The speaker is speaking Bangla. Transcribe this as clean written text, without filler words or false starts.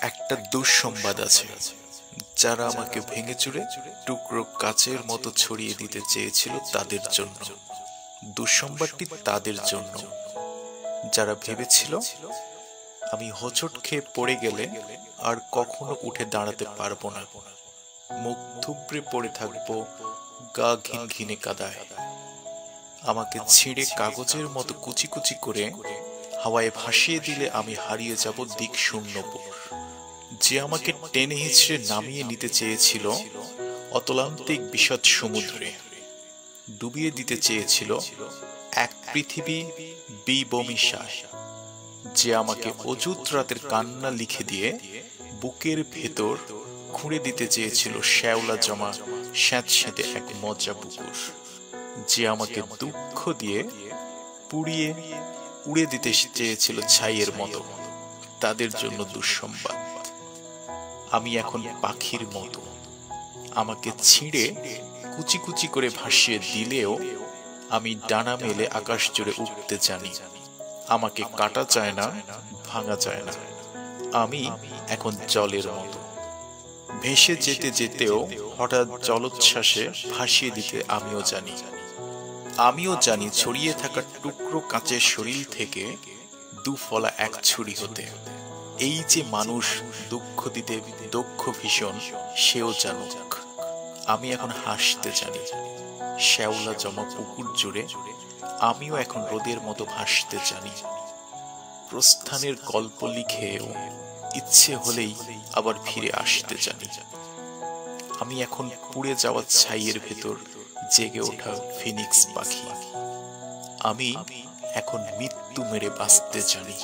একটা দুঃসংবাদ আছে। যারা আমাকে ভেঙে চুরে টুকরো কাচের মতো ছড়িয়ে দিতে চেয়েছিল তাদের জন্য। দুঃসংবাদটি তাদের জন্য যারা ভেবেছিল আমি হোঁচট খেয়ে পড়ে গেলে আর কখনো উঠে দাঁড়াতে পারবো না, মুখ থুবড়ে পড়ে থাকবো গা ঘিন ঘিনে কাদায়। আমাকে ছিঁড়ে কাগজের মতো কুচি কুচি করে হাওয়ায় ভাসিয়ে দিলে আমি হারিয়ে যাব দিক শূন্যপুর। যে আমাকে টেনে হিঁচড়ে নামিয়ে নিতে চেয়েছিল অতলান্তিক বিশদ সমুদ্রে, ডুবিয়ে দিতে চেয়েছিল এক পৃথিবী বিবমিশায়, যে আমাকে অযুত রাতের কান্না লিখে দিয়ে বুকের ভেতর খুঁড়ে দিতে চেয়েছিল শ্যাওলা জমা স্যাঁতস্যাঁতে এক মজ্জা পুকুর, যে আমাকে দুঃখ দিয়ে পুড়িয়ে উড়ে দিতে চেয়েছিল ছাইয়ের মতো, তাদের জন্য দুঃসংবাদ। আমি এখন পাখির মতো, আমাকে ছিঁড়ে কুচি কুচি করে ভাসিয়ে দিলেও আমি ডানা মেলে আকাশ জুড়ে উঠতে জানি। আমাকে কাটা যায় না, ভাঙা যায় না। আমি এখন জলের মতো, ভেসে যেতে যেতেও হঠাৎ জলোচ্ছ্বাসে ভাসিয়ে দিতে আমিও জানি ছড়িয়ে থাকা টুকরো কাঁচের শরীর থেকে দুফলা এক ছুরি হতে। এই যে মানুষ দুঃখ দিতে দক্ষ ভীষণ, সেও জানুক আমি এখন হাসতে জানি। শ্যাওলা জমা পুকুর জুড়ে আমিও এখন রোদের মতো ভাসতে জানি। প্রস্থানের গল্প লিখেও ইচ্ছে হলেই আবার ফিরে আসতে জানি। আমি এখন পুড়ে যাওয়া ছাইয়ের ভেতর জেগে ওঠা ফিনিক্স পাখি। আমি এখন মৃত্যু মেরে বাঁচতে জানি।